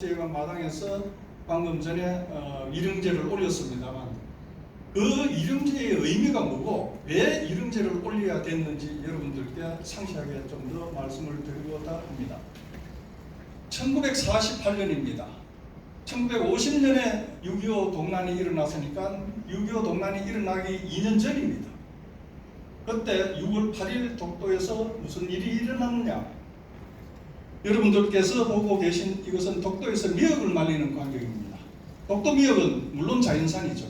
제가 마당에서 방금 전에 이령제를 올렸습니다만 그 이령제의 의미가 뭐고 왜 이령제를 올려야 됐는지 여러분들께 상세하게 좀 더 말씀을 드리고자 합니다. 1948년입니다. 1950년에 6.25 동란이 일어났으니까 6.25 동란이 일어나기 2년 전입니다. 그때 6월 8일 독도에서 무슨 일이 일어났느냐? 여러분들께서 보고 계신 이것은 독도에서 미역을 말리는 광경입니다. 독도 미역은 물론 자연산이죠.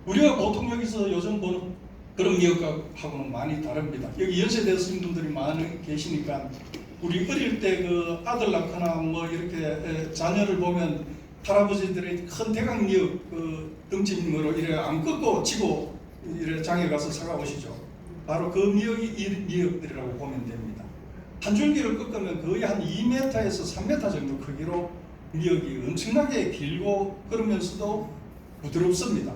우리가 보통 여기서 요즘 보는 그런 미역하고는 많이 다릅니다. 여기 연세 드신 분들이 많이 계시니까 우리 어릴 때 그 아들 낳거나 뭐 이렇게 자녀를 보면 할아버지들이 큰 대강 미역 그 등짐으로 이래 안 꺾고 치고 이래 장에 가서 사가 오시죠. 바로 그 미역이 이 미역들이라고 보면 됩니다. 한 줄기를 꺾으면 거의 한 2m에서 3m 정도 크기로 미역이 엄청나게 길고 그러면서도 부드럽습니다.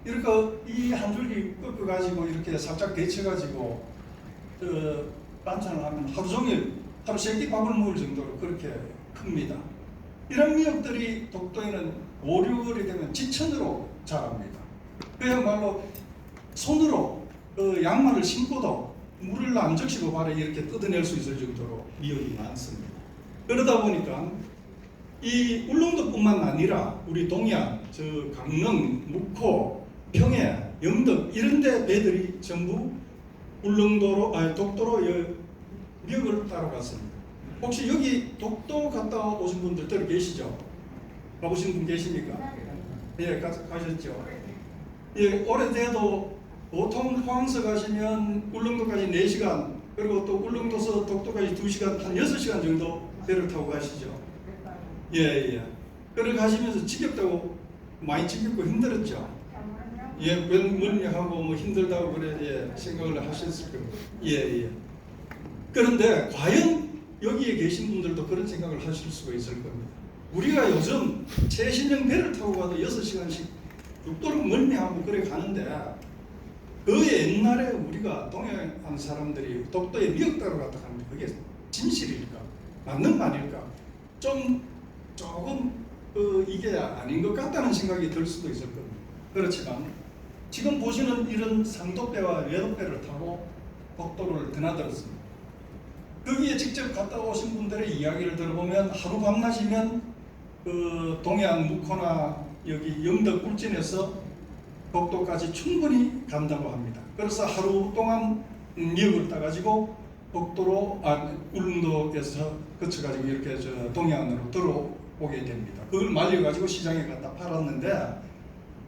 이렇게 이 한 줄기 꺾어가지고 이렇게 살짝 데쳐가지고 반찬을 하면 하루 종일 하루 3끼 밥을 먹을 정도로 그렇게 큽니다. 이런 미역들이 독도에는 5, 6월이 되면 지천으로 자랍니다. 그야말로 손으로 양말을 신고도 물을 안 적시고 바로 이렇게 뜯어낼 수 있을 정도로 미역이 많습니다. 그러다 보니까 이 울릉도뿐만 아니라 우리 동해안, 저 강릉, 묵호, 평해, 영덕 이런 데 배들이 전부 독도로 미역을 따러 갔습니다. 혹시 여기 독도 갔다 오신 분들 들어 계시죠? 가보신 분 계십니까? 예, 가셨죠? 예, 오래돼도 보통 포항서 가시면 울릉도까지 4시간 그리고 또 울릉도서 독도까지 2시간 한 6시간 정도 배를 타고 가시죠. 예. 그래 가시면서 지겹다고 많이 지겹고 힘들었죠. 예, 멀미하고 뭐 힘들다고 그래 생각을 하셨을 겁니다. 예. 그런데 과연 여기에 계신 분들도 그런 생각을 하실 수가 있을 겁니다. 우리가 요즘 최신형 배를 타고 가도 6시간씩 죽도록 멀미하고 그래 가는데 그 옛날에 우리가 동해안 사람들이 독도에 미역 따러 갔다 하는데 그게 진실일까? 맞는 말일까? 조금 이게 아닌 것 같다는 생각이 들 수도 있을 겁니다. 그렇지만 지금 보시는 이런 상도배와 외도배를 타고 독도를 드나들었습니다. 거기에 직접 갔다 오신 분들의 이야기를 들어보면 하루 밤낮이면 동해안 묵호나 여기 영덕 울진에서 독도까지 충분히 간다고 합니다. 그래서 하루 동안 미역을 따가지고 울릉도에서 거쳐가지고 이렇게 동해안으로 들어오게 됩니다. 그걸 말려가지고 시장에 갖다 팔았는데,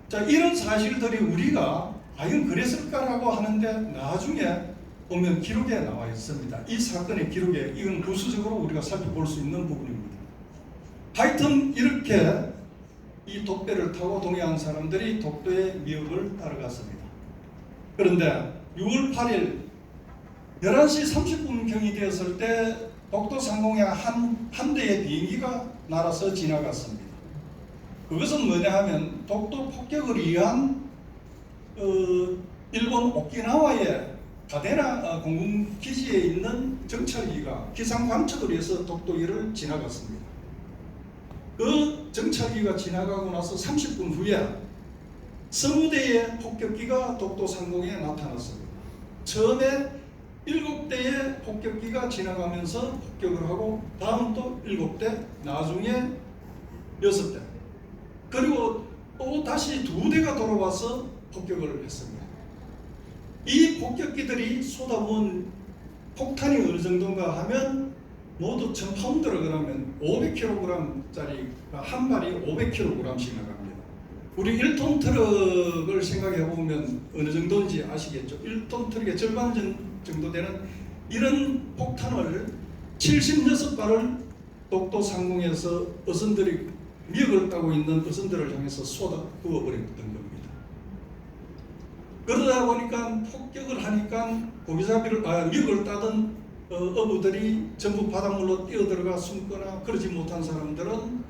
자, 이런 사실들이 우리가 과연 그랬을까라고 하는데 나중에 보면 기록에 나와 있습니다. 이 사건의 기록에 이건 부수적으로 우리가 살펴볼 수 있는 부분입니다. 하여튼 이렇게 이 독배를 타고 동해안 사람들이 독도의 미역을 따라갔습니다. 그런데 6월 8일 11시 30분경이 되었을 때 독도 상공에 한 대의 비행기가 날아서 지나갔습니다. 그것은 뭐냐 하면 독도 폭격을 위한 일본 오키나와의 가데나 공군기지에 있는 정찰기가 기상관측을 위해서 독도위를 지나갔습니다. 그 정찰기가 지나가고 나서 30분 후에 20대의 폭격기가 독도 상공에 나타났습니다. 처음에 7대의 폭격기가 지나가면서 폭격을 하고 다음 또 7대, 나중에 6대, 그리고 또 다시 2대가 돌아와서 폭격을 했습니다. 이 폭격기들이 쏟아부은 폭탄이 어느 정도인가 하면 모두 1000파운드로 그러면 500kg짜리 한 발이 500kg씩 나갑니다. 우리 1톤 트럭을 생각해 보면 어느 정도인지 아시겠죠? 1톤 트럭의 절반 정도 되는 이런 폭탄을 76발을 독도 상공에서 어선들이 미역을 따고 있는 어선들을 향해서 쏟아 부어버렸던 겁니다. 그러다 보니까 폭격을 하니까 미역을 따던 어부들이 전부 바닷물로 뛰어들어가 숨거나 그러지 못한 사람들은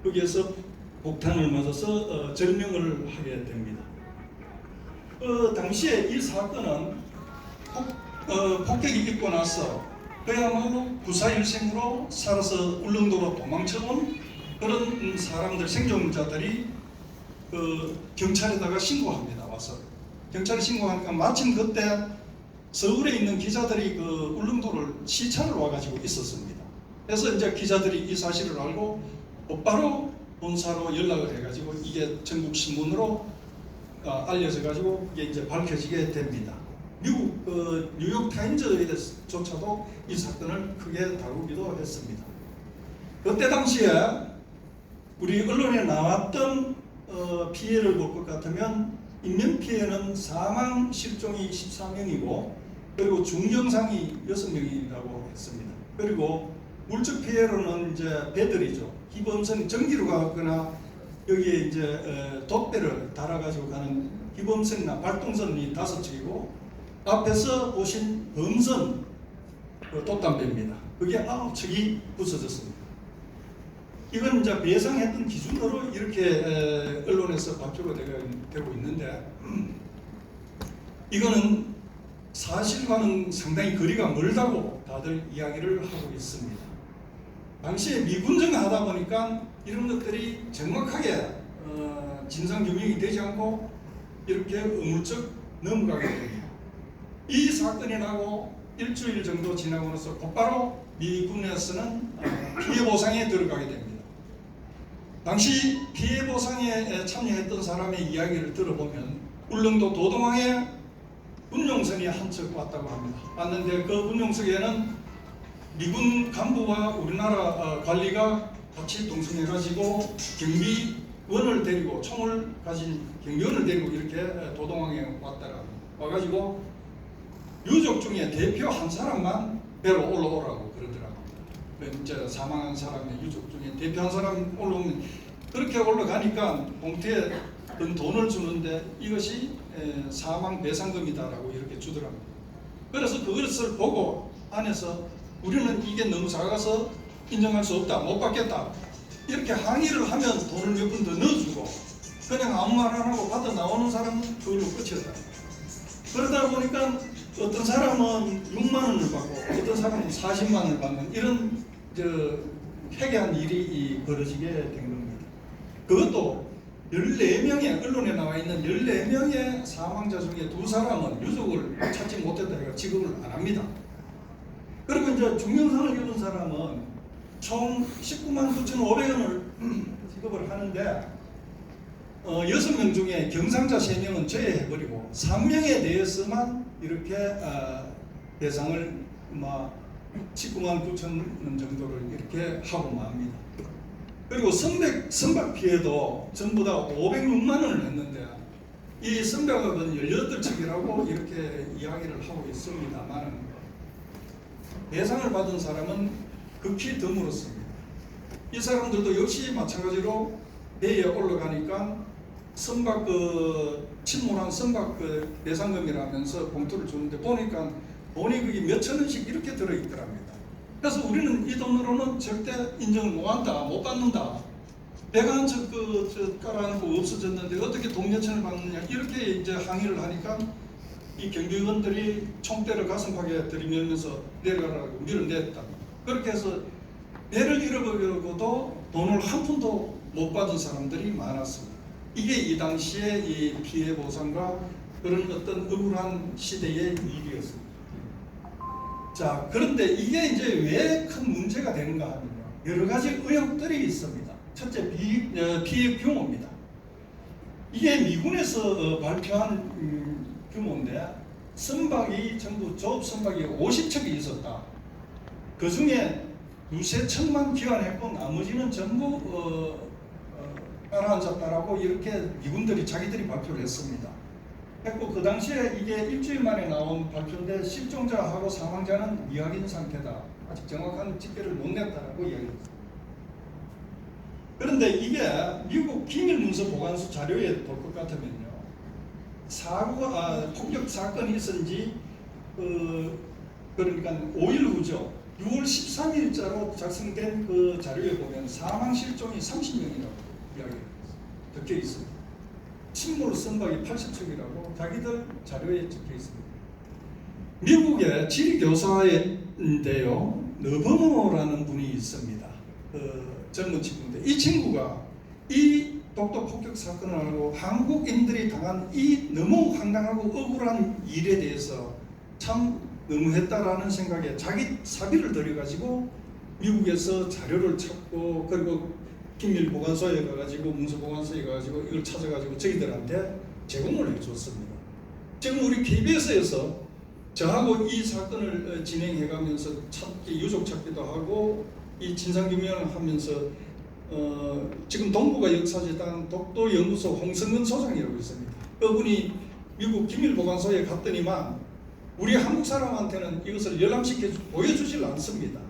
거기에서 폭탄을 맞아서 절명을 하게 됩니다. 당시에 이 사건은 폭격이 있고 나서 그야말로 구사일생으로 살아서 울릉도로 도망쳐온 그런 사람들, 생존자들이 그 경찰에다가 신고합니다. 와서 경찰에 신고하니까 마침 그때 서울에 있는 기자들이 그 울릉도를 시찰을 와가지고 있었습니다. 그래서 이제 기자들이 이 사실을 알고 곧바로 본사로 연락을 해가지고 이게 전국 신문으로 알려져가지고 이게 이제 밝혀지게 됩니다. 미국 뉴욕 타임즈에조차도 이 사건을 크게 다루기도 했습니다. 그때 당시에 우리 언론에 나왔던 피해를 볼 것 같으면 인명 피해는 사망 실종이 14명이고 그리고 중경상이 6명이라고 했습니다. 그리고 물적 피해로는 이제 배들이죠. 기범선 전기로 가거나 여기에 이제 돛배를 달아가지고 가는 기범선이나 발동선이 5척이고 앞에서 보신 범선 돛담배입니다. 그게 9척이 부서졌습니다. 이건 이제 배상했던 기준으로 이렇게 언론에서 발표가 되고 있는데 이거는 사실과는 상당히 거리가 멀다고 다들 이야기를 하고 있습니다. 당시에 미군정하다 보니까 이런 것들이 정확하게 진상규명이 되지 않고 이렇게 의무적 넘어가게 됩니다. 이 사건이 나고 일주일 정도 지나고 나서 곧바로 미군에서는 피해 보상에 들어가게 됩니다. 당시 피해 보상에 참여했던 사람의 이야기를 들어보면 울릉도 도동항에 군용선이 한 척 왔다고 합니다. 왔는데 그 군용선에는 미군 간부와 우리나라 관리가 같이 동승해가지고 경비원을 데리고 총을 가진 경비원을 데리고 이렇게 도동항에 왔다가 와가지고 유족 중에 대표 한 사람만 배로 올라오라고 그러더라고요. 이제 사망한 사람의 유족 중에 대표 한 사람 올라오면 그렇게 올라가니까 봉투에 돈을 주는데 이것이 사망 배상금이다라고 이렇게 주더라고요. 그래서 그것을 보고 안에서 우리는 이게 너무 작아서 인정할 수 없다, 못 받겠다 이렇게 항의를 하면 돈을 몇 번 더 넣어주고 그냥 아무 말 안 하고 받아 나오는 사람은 그걸로 끝이었다. 그러다 보니까 어떤 사람은 6만 원을 받고 어떤 사람은 40만 원을 받는 이런 회개한 일이 벌어지게 된 겁니다. 그것도 14명의 언론에 나와 있는 14명의 사망자 중에 2사람은 유족을 찾지 못했다 해서 지급을 안 합니다. 그리고 이제 중형상을 입은 사람은 총 19만 9,500원을 지급을 하는데 6명 중에 경상자 3명은 제외해버리고 3명에 대해서만 이렇게 배상을 19만 9천 원 정도를 이렇게 하고 맙니다. 그리고 선박 피해도 전부 다 506만 원을 했는데 이 선박은 18척이라고 이렇게 이야기를 하고 있습니다만 배상을 받은 사람은 극히 드물었습니다. 이 사람들도 역시 마찬가지로 배에 올라가니까 선박 침몰한 선박 배상금이라면서 봉투를 주는데 보니까 돈이 그게 몇천 원씩 이렇게 들어있더랍니다. 그래서 우리는 이 돈으로는 절대 인정을 못한다, 못 받는다. 배가 한 척 깔아놓고 없어졌는데 어떻게 돈 몇천을 받느냐 이렇게 이제 항의를 하니까 이 경비원들이 총대를 가슴팍에 들이밀면서 내려가라고 밀어냈다. 그렇게 해서 배를 잃어버리고도 돈을 한 푼도 못 받은 사람들이 많았습니다. 이게 이 당시에 이 피해 보상과 그런 어떤 억울한 시대의 일이었습니다. 자, 그런데 이게 이제 왜 큰 문제가 되는가 하면요. 여러 가지 의혹들이 있습니다. 첫째, 피해 규모입니다. 이게 미군에서 발표한 규모인데 선박이 전부 조업 선박이 50척이 있었다. 그 중에 2~3척만 귀환했고 나머지는 전부 따라앉았다라고 이렇게 미군들이 자기들이 발표를 했습니다. 했고 그 당시에 이게 일주일 만에 나온 발표인데 실종자하고 사망자는 미확인 상태다. 아직 정확한 집계를 못 냈다라고 이야기했습니다. 그런데 이게 미국 기밀문서 보관소 자료에 볼 것 같으면요. 폭격 사건이 있은 지 그러니까 5일 후죠. 6월 13일자로 작성된 그 자료에 보면 사망 실종이 30명이라고 이야기를 적혀 있습니다. 침몰 선박이 80척이라고 자기들 자료에 적혀 있습니다. 미국의 지리교사인데요, 너버모라는 분이 있습니다. 젊은 친구인데 이 친구가 이 독도 폭격 사건을 알고 한국인들이 당한 이 너무 황당하고 억울한 일에 대해서 참 너무했다라는 생각에 자기 사비를 들여가지고 미국에서 자료를 찾고, 그리고 기밀 보관소에 가가지고, 문서 보관소에 가가지고 이걸 찾아가지고 저희들한테 제공을 해줬습니다. 지금 우리 KBS에서 저하고 이 사건을 진행해가면서 찾기, 유족 찾기도 하고 이 진상규명을 하면서 지금 동북아 역사재단 독도연구소 홍성근 소장이라고 있습니다. 그분이 미국 기밀보관소에 갔더니만 우리 한국 사람한테는 이것을 열람시켜 보여주질 않습니다.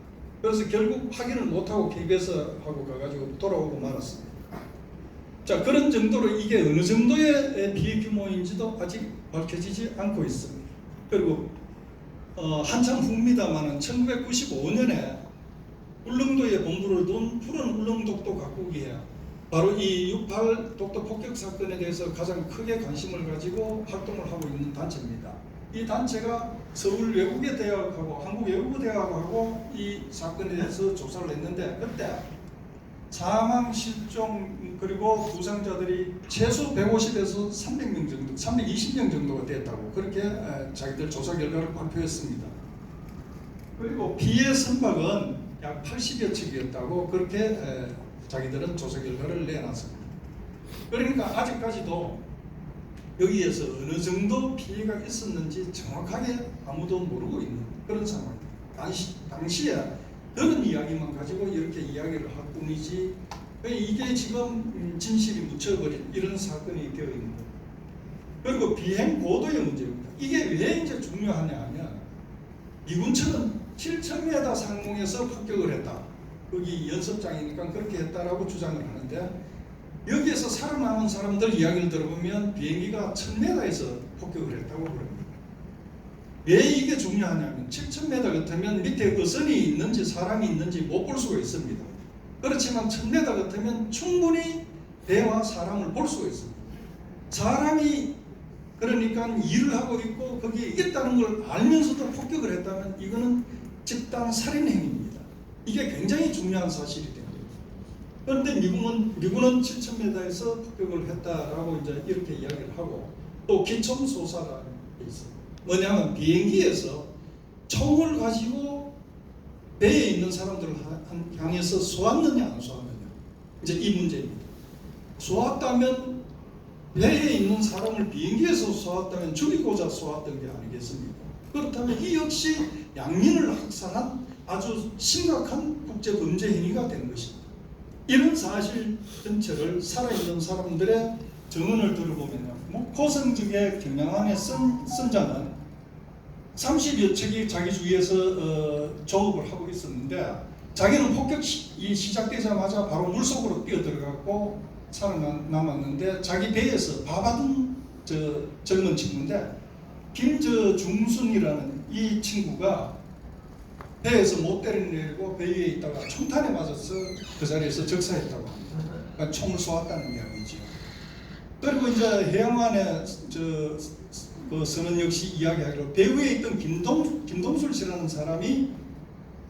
그래서 결국 확인을 못하고 KBS하고 가가지고 돌아오고 말았습니다. 자, 그런 정도로 이게 어느 정도의 피해 규모인지도 아직 밝혀지지 않고 있습니다. 그리고 한참 후입니다마는 1995년에 울릉도에 본부를 둔 푸른 울릉독도 각국이에 바로 이 6.8 독도 폭격 사건에 대해서 가장 크게 관심을 가지고 활동을 하고 있는 단체입니다. 이 단체가 서울외국어대학하고 한국외국어대학하고 이 사건에 대해서 조사를 했는데, 그때 사망, 실종 그리고 부상자들이 최소 150에서 300명 정도, 320명 정도가 됐다고 그렇게 자기들 조사 결과를 발표했습니다. 그리고 피해 선박은 약 80여 척이었다고 그렇게 자기들은 조사 결과를 내놨습니다. 그러니까 아직까지도 여기에서 어느 정도 피해가 있었는지 정확하게 아무도 모르고 있는 그런 상황입니다. 당시에 들은 이야기만 가지고 이렇게 이야기를 할 뿐이지, 이게 지금 진실이 묻혀버린 이런 사건이 되어 있는 거예요. 그리고 비행 고도의 문제입니다. 이게 왜 이제 중요하냐 하면, 미군처럼 7,000m 상공에서 폭격을 했다. 거기 연습장이니까 그렇게 했다라고 주장을 하는데, 여기에서 살아남은 사람들 이야기를 들어보면 비행기가 1,000m에서 폭격을 했다고 그럽니다. 왜 이게 중요하냐면 7,000m 같으면 밑에 어선이 있는지 사람이 있는지 못 볼 수가 있습니다. 그렇지만 1,000m 같으면 충분히 배와 사람을 볼 수가 있습니다. 사람이 그러니까 일을 하고 있고 거기에 있다는 걸 알면서도 폭격을 했다면 이거는 집단 살인 행위입니다. 이게 굉장히 중요한 사실이 됩니다. 그런데 미군은 7,000m에서 폭격을 했다라고 이제 이렇게 이야기를 하고, 또 기총소사라는 게 있어요. 뭐냐면 비행기에서 총을 가지고 배에 있는 사람들을 향해서 쏘았느냐 안 쏘았느냐, 이제 이 문제입니다. 쏘았다면, 배에 있는 사람을 비행기에서 쏘았다면 죽이고자 쏘았던 게 아니겠습니까? 그렇다면 이 역시 양민을 학살한 아주 심각한 국제범죄 행위가 된 것입니다. 이런 사실 전체를 살아있는 사람들의 증언을 들어보면요, 고성적의 경영안의 선장은 30여 척이 자기 주위에서 조업을 하고 있었는데, 자기는 폭격이 시작되자마자 바로 물속으로 뛰어들어갔고 살아남았는데, 자기 배에서 밥하던 젊은 친구인데, 김중순이라는 이 친구가 배에서 못 때려내리고 배 위에 있다가 총탄에 맞아서 그 자리에서 적사했다고 합니다. 그러니까 총을 쏘았다는 이야기죠. 그리고 이제 해양안에 그 선원 역시 이야기하기로, 배 위에 있던 김동술 씨라는 사람이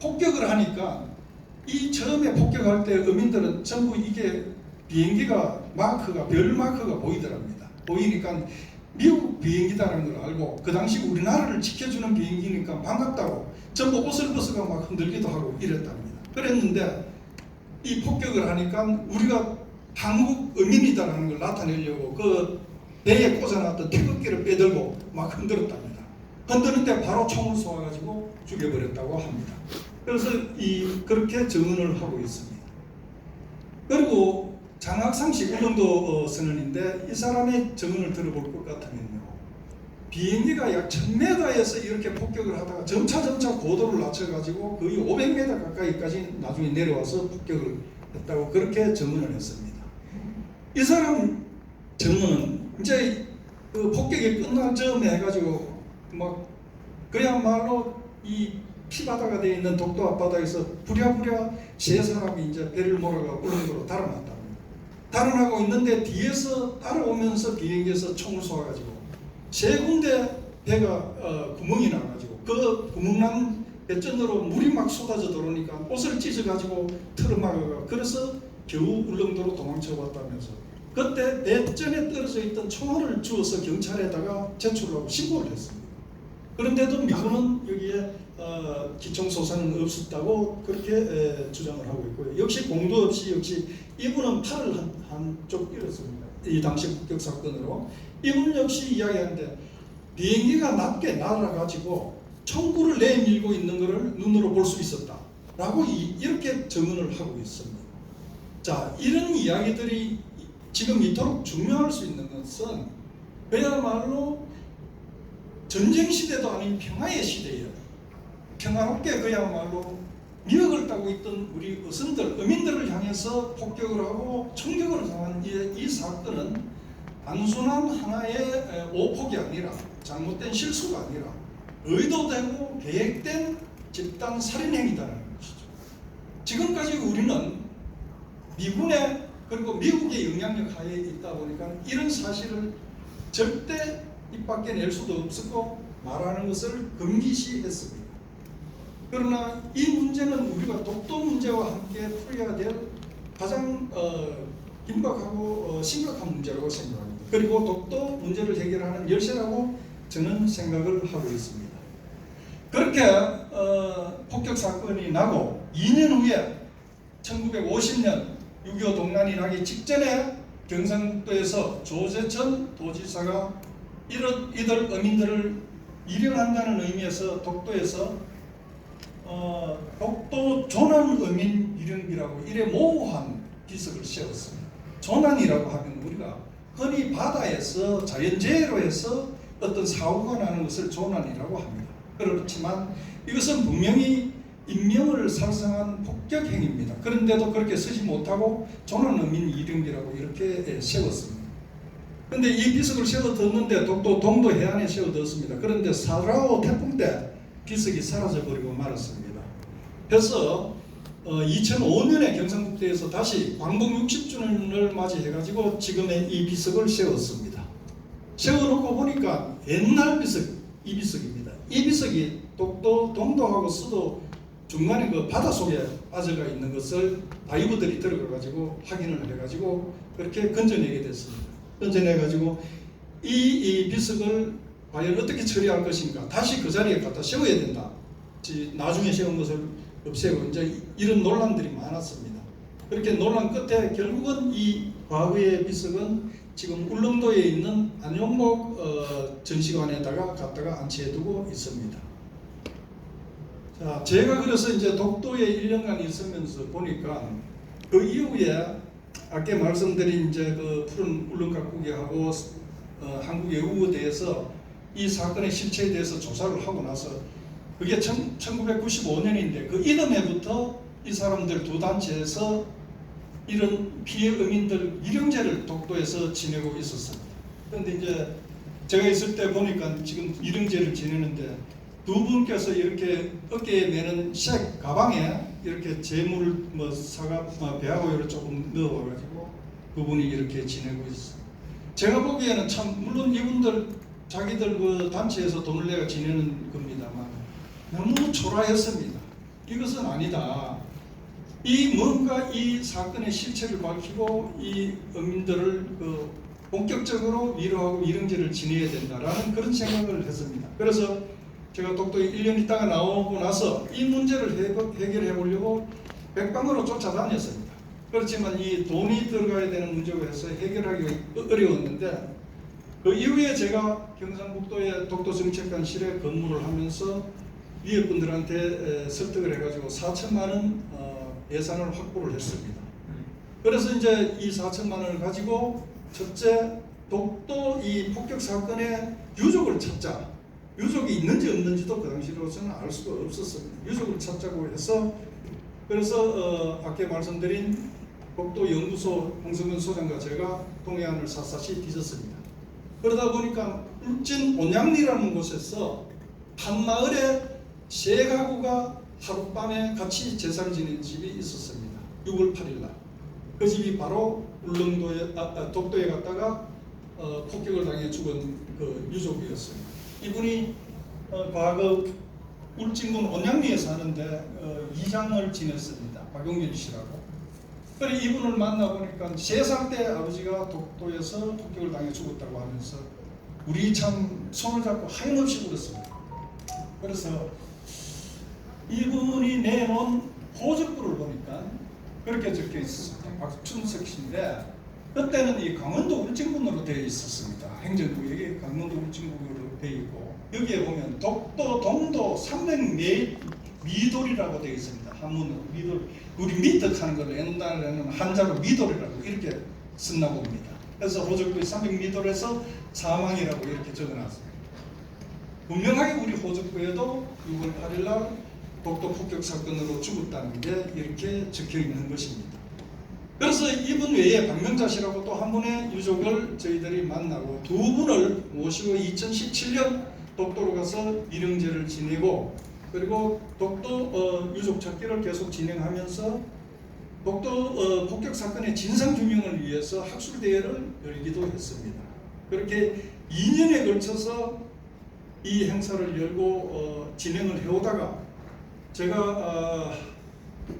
폭격을 하니까, 이 처음에 폭격할 때 어민들은 전부 이게 비행기가 별 마크가 보이더랍니다. 보이니까 미국 비행기다라는 걸 알고, 그 당시 우리나라를 지켜주는 비행기니까 반갑다고 전부 옷을 벗어가 막 흔들기도 하고 이랬답니다. 그랬는데 이 폭격을 하니까 우리가 한국 어민이다라는 걸 나타내려고 그 배에 꽂아놨던 태극기를 빼들고 막 흔들었답니다. 흔드는데 바로 총을 쏘아가지고 죽여버렸다고 합니다. 그래서 그렇게 증언을 하고 있습니다. 그리고 장학상식 울릉도 선원인데, 이 사람의 증언을 들어볼 것 같으면요, 비행기가 약 1,000m에서 이렇게 폭격을 하다가 점차 고도를 낮춰가지고 거의 500m 가까이까지 나중에 내려와서 폭격을 했다고 그렇게 증언을 했습니다. 이 사람 증언은 이제 그 폭격이 끝날 즈음에 해가지고 막 그야말로 이 피바다가 되어 있는 독도 앞바다에서 부랴부랴 세 사람이 이제 배를 몰아가 울릉도로 달아났답니다. 달아나고 있는데 뒤에서 따라오면서 비행기에서 총을 쏘아가지고 세 군데 배가 구멍이 나가지고 그 구멍난 배전으로 물이 막 쏟아져 들어오니까 옷을 찢어가지고 틀어막아가 그래서 겨우 울릉도로 도망쳐 왔다면서 그때 배전에 떨어져 있던 총알을 주워서 경찰에다가 제출하고 신고를 했습니다. 그런데도 미군은 여기에 기총소사는 없었다고 그렇게 주장을 하고 있고요. 역시 공도 없이 역시 이분은 팔을 한쪽 잃었습니다. 이 당시 북격 사건으로 이분 역시 이야기하는데 비행기가 낮게 날아가지고 총구를 내밀고 있는 것을 눈으로 볼 수 있었다라고 이렇게 증언을 하고 있습니다. 자, 이런 이야기들이 지금 이토록 중요할 수 있는 것은 그야말로 전쟁 시대도 아닌 평화의 시대예요. 평화롭게 그야말로 미역을 따고 있던 우리 어선들, 어민들을 향해서 폭격을 하고 총격을 당한 이 사건은 단순한 하나의 오폭이 아니라 잘못된 실수가 아니라 의도되고 계획된 집단 살인행위다라는 것이죠. 지금까지 우리는 미군의 그리고 미국의 영향력 하에 있다 보니까 이런 사실을 절대 입 밖에 낼 수도 없었고 말하는 것을 금기시했습니다. 그러나 이 문제는 우리가 독도 문제와 함께 풀어야 될 가장 긴박하고 심각한 문제라고 생각합니다. 그리고 독도 문제를 해결하는 열쇠라고 저는 생각을 하고 있습니다. 그렇게 폭격 사건이 나고 2년 후에 1950년 6.25 동란이 나기 직전에 경상북도에서 조재천 도지사가 이들 어민들을 일용한다는 의미에서 독도에서 독도 조난어민 일용비라고 이래 모호한 비석을 세웠습니다. 조난이라고 하면 우리가 흔히 바다에서 자연재해로 해서 어떤 사고가 나는 것을 조난이라고 합니다. 그렇지만 이것은 분명히 인명을 살상한 폭격 행위입니다. 그런데도 그렇게 쓰지 못하고 조난어민 일용비라고 이렇게 세웠습니다. 그런데 이 비석을 세워뒀는데 독도 동도 해안에 세워뒀습니다. 그런데 사라오 태풍 때 비석이 사라져버리고 말았습니다. 그래서 2005년에 경상북도에서 다시 광복 60주년을 맞이해가지고 지금의 이 비석을 세웠습니다. 세워놓고 보니까 옛날 비석, 이 비석입니다. 이 비석이 독도 동도하고 수도 중간에 그 바닷속에 빠져가 있는 것을 다이버들이 들어가가지고 확인을 해가지고 그렇게 건져내게 됐습니다. 건져내가지고 이 비석을 과연 어떻게 처리할 것인가, 다시 그 자리에 갖다 세워야 된다. 나중에 세운 것을 없애고 이제 이런 논란들이 많았습니다. 그렇게 논란 끝에 결국은 이 과거의 비석은 지금 울릉도에 있는 안용목 전시관에다가 갖다가 안치해두고 있습니다. 자, 제가 그래서 이제 독도에 1년간 있으면서 보니까 그 이후에 아까 말씀드린 이제 그 푸른 울릉각국에하고 한국의 의무대에서 이 사건의 실체에 대해서 조사를 하고 나서 그게 1995년인데 그 이듬해부터 이 사람들 두 단체에서 이런 피해 어민들 일용제를 독도에서 지내고 있었습니다. 그런데 이제 제가 있을 때 보니까 지금 일용제를 지내는데 두 분께서 이렇게 어깨에 매는 색 가방에 이렇게 재물을 뭐 사과 배하고 이렇게 조금 넣어가지고 두 분이 이렇게 지내고 있어요. 제가 보기에는 참 물론 이분들 자기들 그 단체에서 돈을 내가 지내는 겁니다만 너무 초라했습니다. 이것은 아니다. 뭔가 이 사건의 실체를 밝히고 이 어민들을 본격적으로 위로하고 일용제를 지내야 된다라는 그런 생각을 했습니다. 그래서 제가 독도에 1년 있다가 나오고 나서 이 문제를 해결해 보려고 백방으로 쫓아다녔습니다. 그렇지만 이 돈이 들어가야 되는 문제고 해서 해결하기 어려웠는데 그 이후에 제가 경상북도의 독도정책관실에 근무를 하면서 위에 분들한테 설득을 해가지고 4천만 원 예산을 확보를 했습니다. 그래서 이제 이 4천만 원을 가지고 첫째 독도 이 폭격 사건의 유족을 찾자. 유족이 있는지 없는지도 그 당시로서는 알 수가 없었습니다. 유족을 찾자고 해서 그래서 아까 말씀드린 독도연구소 홍성근 소장과 제가 동해안을 샅샅이 뒤졌습니다. 그러다 보니까 울진 온양리라는 곳에서 한 마을에 세 가구가 하룻밤에 같이 제사를 지내는 집이 있었습니다. 6월 8일 날. 그 집이 바로 울릉도에 독도에 갔다가 폭격을 당해 죽은 그 유족이었습니다. 이분이 과거 울진군 온양리에 사는데 이장을 지냈습니다. 박용길 씨라고. 그래 이분을 만나보니까 3살 때 아버지가 독도에서 폭격을 당해 죽었다고 하면서 우리 참 손을 잡고 하염없이 울었습니다. 그래서 이분이 내놓은 호적부를 보니까 그렇게 적혀 있었습니다. 박춘석 씨인데 그때는 이 강원도 울진군으로 되어 있었습니다. 행정구역이 강원도 울진군으로 되어 있고 여기에 보면 독도, 동도, 삼백 미돌이라고 되어 있습니다. 한문으로 미돌. 우리 미덕하는 걸 옛날에는 한자로 미돌이라고 이렇게 썼나 봅니다. 그래서 호적부에 300미돌에서 사망이라고 이렇게 적어놨습니다. 분명하게 우리 호적부에도 6월 8일날 독도 폭격 사건으로 죽었다는 게 이렇게 적혀 있는 것입니다. 그래서 이분 외에 박명자 씨라고 또 한 분의 유족을 저희들이 만나고 2분을 모시고 2017년 독도로 가서 미령제를 지내고 그리고 독도 유족 찾기를 계속 진행하면서 독도 폭격 사건의 진상 규명을 위해서 학술 대회를 열기도 했습니다. 그렇게 2년에 걸쳐서 이 행사를 열고 진행을 해오다가 제가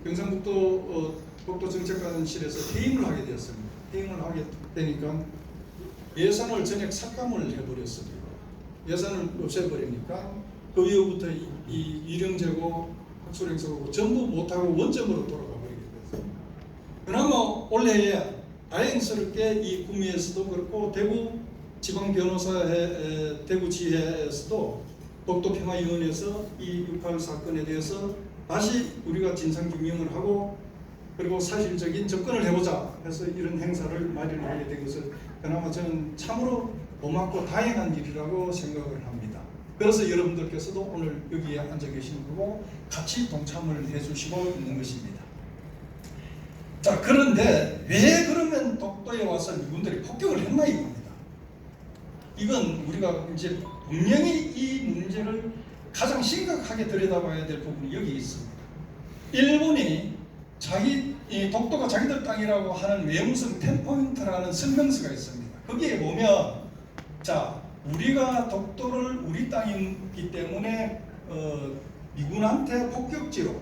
경상북도 독도정책관실에서 퇴임을 하게 되었습니다. 퇴임을 하게 되니까 예산을 전액 삭감을 해버렸습니다. 예산을 없애버리니까 그 이후부터 이 유령제고 학술행사고 전부 못하고 원점으로 돌아가 버리게 됐습니다. 그나마 올해에 다행스럽게 이 구미에서도 그렇고 대구 지방변호사회 대구지회에서도 독도평화위원회에서 이 6.8 사건에 대해서 다시 우리가 진상규명을 하고 그리고 사실적인 접근을 해보자 해서 이런 행사를 마련하게 된 것을 그나마 저는 참으로 고맙고 다행한 일이라고 생각을 합니다. 그래서 여러분들께서도 오늘 여기에 앉아 계시는 거고 같이 동참을 해주시고 있는 것입니다. 자, 그런데 왜 그러면 독도에 와서 미군들이 폭격을 했나 이겁니다. 이건 우리가 이제 분명히 이 문제를 가장 심각하게 들여다봐야 될 부분이 여기 있습니다. 일본이 독도가 자기들 땅이라고 하는 외무성 10포인트라는 성명서가 있습니다. 거기에 보면 자, 우리가 독도를 우리 땅이기 때문에 미군한테 폭격지로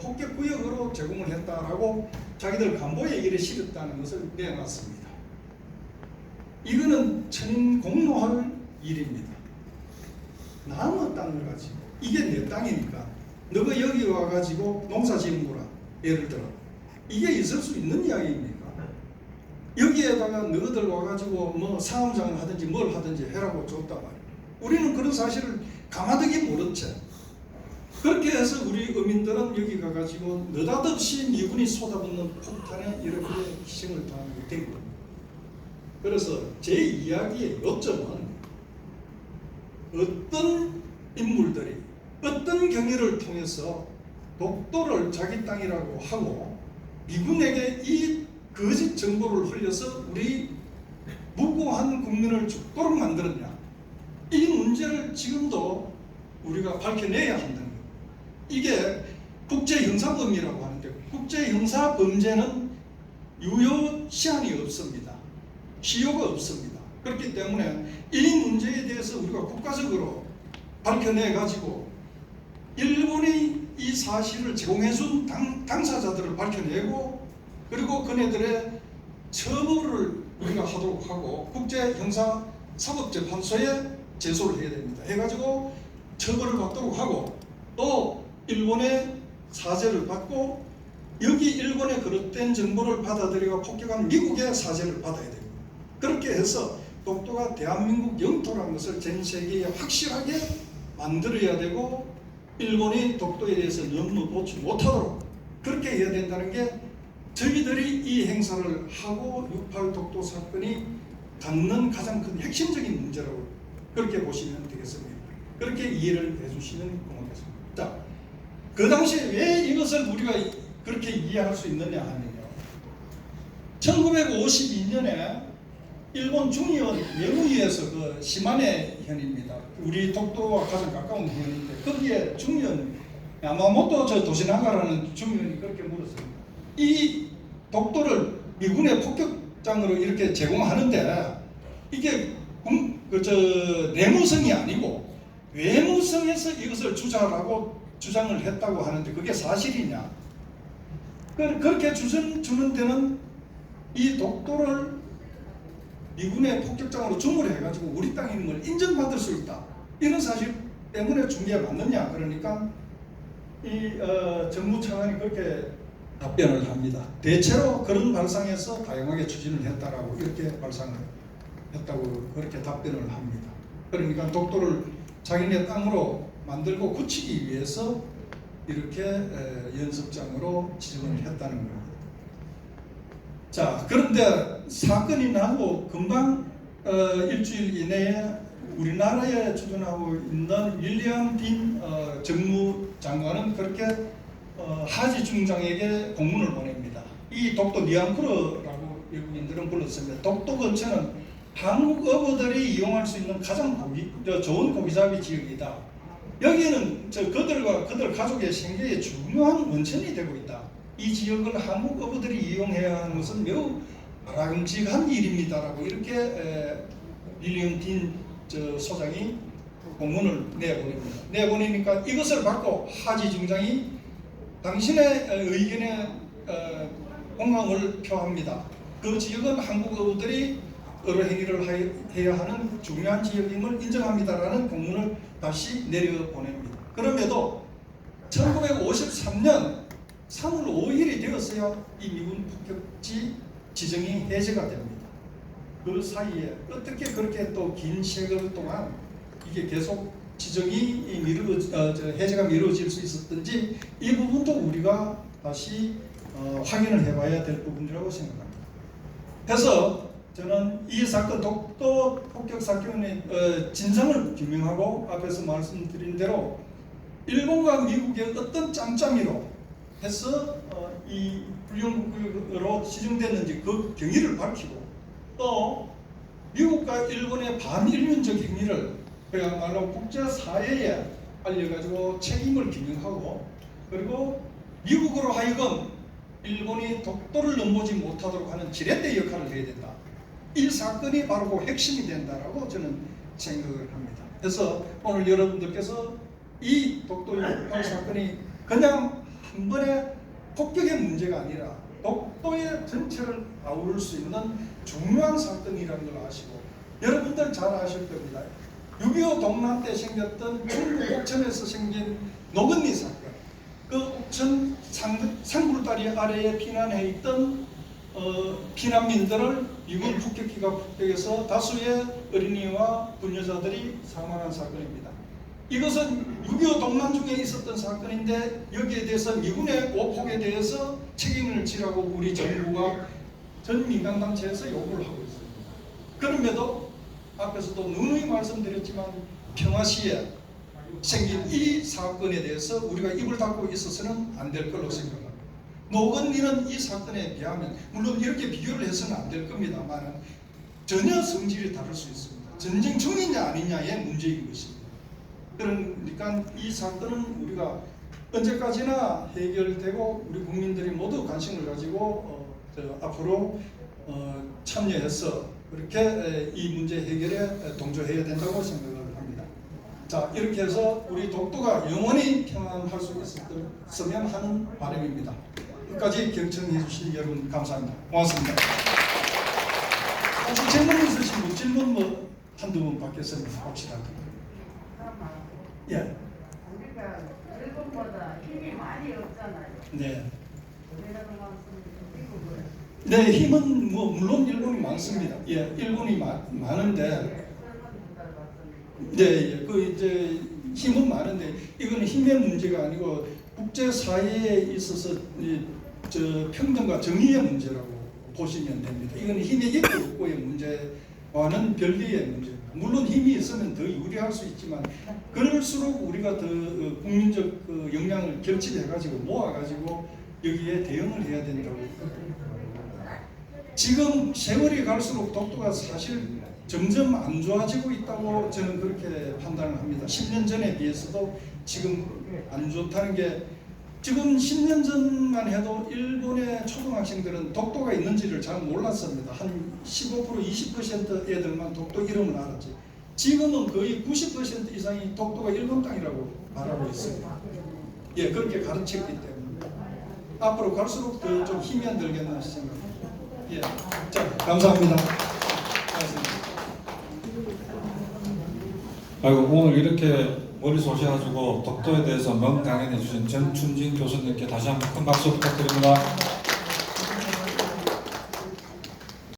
폭격구역으로 제공을 했다라고 자기들 간보에 이래 실었다는 것을 내놨습니다. 이거는 천인 공로할 일입니다. 남의 땅을 가지고 이게 내 땅이니까 너가 여기 와가지고 농사 지은 거라 예를 들어 이게 있을 수 있는 이야기입니까? 여기에다가 너희들 와가지고 뭐 사업장을 하든지 뭘 하든지 해라고 줬단 말이야. 우리는 그런 사실을 가마득히 모르지. 그렇게 해서 우리 어민들은 여기 가가지고 느닷없이 미군이 쏟아붓는 폭탄에 이렇게 희생을 당하게 된 겁니다. 그래서 제 이야기의 요점은 어떤 인물들이 어떤 경위를 통해서 독도를 자기 땅이라고 하고 미군에게 이 거짓 정보를 흘려서 우리 무고한 국민을 죽도록 만들었냐. 이 문제를 지금도 우리가 밝혀내야 한다는 거예요. 이게 국제형사범이라고 하는데 국제형사범죄는 유효 시한이 없습니다. 시효가 없습니다. 그렇기 때문에 이 문제에 대해서 우리가 국가적으로 밝혀내 가지고 일본이 이 사실을 제공해준 당사자들을 밝혀내고 그리고 그네들의 처벌을 우리가 하도록 하고 국제형사사법재판소에 제소를 해야 됩니다. 해가지고 처벌을 받도록 하고 또 일본의 사죄를 받고 여기 일본의 그릇된 정보를 받아들이고 폭격한 미국의 사죄를 받아야 됩니다. 그렇게 해서 독도가 대한민국 영토라는 것을 전 세계에 확실하게 만들어야 되고 일본이 독도에 대해서 너무 보지 못하도록 그렇게 해야 된다는 게 저희들이 이 행사를 하고 6.8 독도 사건이 갖는 가장 큰 핵심적인 문제라고 그렇게 보시면 되겠습니다. 그렇게 이해를 해주시면 고맙겠습니다. 자, 그 당시에 왜 이것을 우리가 그렇게 이해할 수 있느냐 하면요. 1952년에 일본 중의원 외무위에서 그 시마네 현입니다. 우리 독도와 가장 가까운 현인데 거기에 중의원 야마모토 도시나가라는 중의원이 그렇게 물었습니다. 이 독도를 미군의 폭격장으로 이렇게 제공하는데 이게 그저 내무성이 아니고 외무성에서 이것을 주장을 했다고 하는데 그게 사실이냐? 그렇게 주는 데는 이 독도를 미군의 폭격장으로 주문을 해가지고 우리 땅에 있는 걸 인정받을 수 있다. 이런 사실 때문에 준 게 맞느냐? 그러니까 이 정무차관이 그렇게 답변을 합니다. 대체로 그런 발상에서 다양하게 추진을 했다라고 이렇게 발상을 했다고 그렇게 답변을 합니다. 그러니까 독도를 자기네 땅으로 만들고 굳히기 위해서 이렇게 연습장으로 지정을 했다는 겁니다. 자, 그런데 사건이 나고 금방 일주일 이내에 우리나라에 주둔하고 있는 윌리엄 딘 정무장관은 그렇게 하지 중장에게 공문을 보냅니다. 이 독도 니앙쿠르라고 외국인들은 불렀습니다. 독도 근처는 한국 어부들이 이용할 수 있는 가장 좋은 고기잡이 지역이다. 여기는 그들 가족의 생계에 중요한 원천이 되고 있다. 이 지역을 한국 어부들이 이용해야 하는 것은 매우 바람직한 일입니다라고 이렇게 윌리엄 딘 소장이 공문을 내보냅니다. 내보내니까 이것을 받고 하지 중장이 당신의 의견에 공감을 표합니다. 그 지역은 한국 어부들이 여러 행위를 해야 하는 중요한 지역임을 인정합니다라는 공문을 다시 내려보냅니다. 그럼에도 1953년 3월 5일이 되었어야 이 미군 폭격지 지정이 해제가 됩니다. 그 사이에 어떻게 그렇게 또 긴 세월 동안 이게 계속 지정이 해제가 미뤄질 수 있었던지 이 부분도 우리가 다시 확인을 해봐야 될 부분이라고 생각합니다. 그래서 저는 이 사건 독도 폭격 사건의 진상을 규명하고 앞에서 말씀드린 대로 일본과 미국의 어떤 짬짬이로 해서 이 불량국으로 지정됐는지 그 경위를 밝히고 또 미국과 일본의 반일륜적 행위를 그야말로 국제사회에 알려가지고 책임을 규명하고 그리고 미국으로 하여금 일본이 독도를 넘보지 못하도록 하는 지렛대 역할을 해야 된다. 이 사건이 바로 그 핵심이 된다라고 저는 생각을 합니다. 그래서 오늘 여러분들께서 이 독도 6.18 사건이 그냥 한 번의 폭격의 문제가 아니라 독도의 전체를 아우를 수 있는 중요한 사건이라는 걸 아시고 여러분들 잘 아실 겁니다. 6.25 동란 때 생겼던 중국 옥천에서 생긴 노건리 사건, 그 옥천 산굴다리 아래에 피난해 있던 피난민들을 미군 폭격기가 폭격해서 다수의 어린이와 부녀자들이 사망한 사건입니다. 이것은 6.25 동란 중에 있었던 사건인데 여기에 대해서 미군의 오폭에 대해서 책임을 지라고 우리 정부가 전 민간단체에서 요구를 하고 있습니다. 그럼에도 앞에서도 누누이 말씀드렸지만 평화시에 생긴 이 사건에 대해서 우리가 입을 닫고 있어서는 안 될 걸로 생각합니다. 노건리는 이 사건에 비하면 물론 이렇게 비교를 해서는 안 될 겁니다만 전혀 성질이 다를 수 있습니다. 전쟁 중이냐 아니냐의 문제인 것입니다. 그러니까 이 사건은 우리가 언제까지나 해결되고 우리 국민들이 모두 관심을 가지고 앞으로 참여해서 그렇게 이 문제 해결에 동조해야 된다고 생각을 합니다. 자, 이렇게 해서 우리 독도가 영원히 평안할 수 있었으면 하는 바람입니다. 끝까지 경청해 주신 여러분 감사합니다. 고맙습니다. 혹시 질문 있으신 분 질문 한두 분 받겠습니다. 봅시다. 예. 우리가 일본보다 힘이 많이 없잖아요. 네. 미국은. 네, 힘은 물론 일본이 많습니다. 예, 일본이 많은데. 네, 그 이제 힘은 많은데 이건 힘의 문제가 아니고 국제 사회에 있어서 평등과 정의의 문제라고 보시면 됩니다. 이건 힘의 있고 없고의 문제와는 별개의 문제입니다. 물론 힘이 있으면 더 유리할 수 있지만 그럴수록 우리가 더 국민적 역량을 결집해가지고 모아가지고 여기에 대응을 해야 된다고. 지금 세월이 갈수록 독도가 사실 점점 안 좋아지고 있다고 저는 그렇게 판단을 합니다. 10년 전에 비해서도 지금 안 좋다는 게 지금 10년 전만 해도 일본의 초등학생들은 독도가 있는지를 잘 몰랐습니다. 한 15% 20% 애들만 독도 이름을 알았지. 지금은 거의 90% 이상이 독도가 일본 땅이라고 말하고 있습니다. 예, 그렇게 가르쳤기 때문에 앞으로 갈수록 더 좀 힘이 안 들겠나 생각합니다. 예, 자, 감사합니다. 아이고, 오늘 이렇게 머리 쏘셔가지고 독도에 대해서 멍 강연해 주신 전춘진 교수님께 다시 한번 큰 박수 부탁드립니다.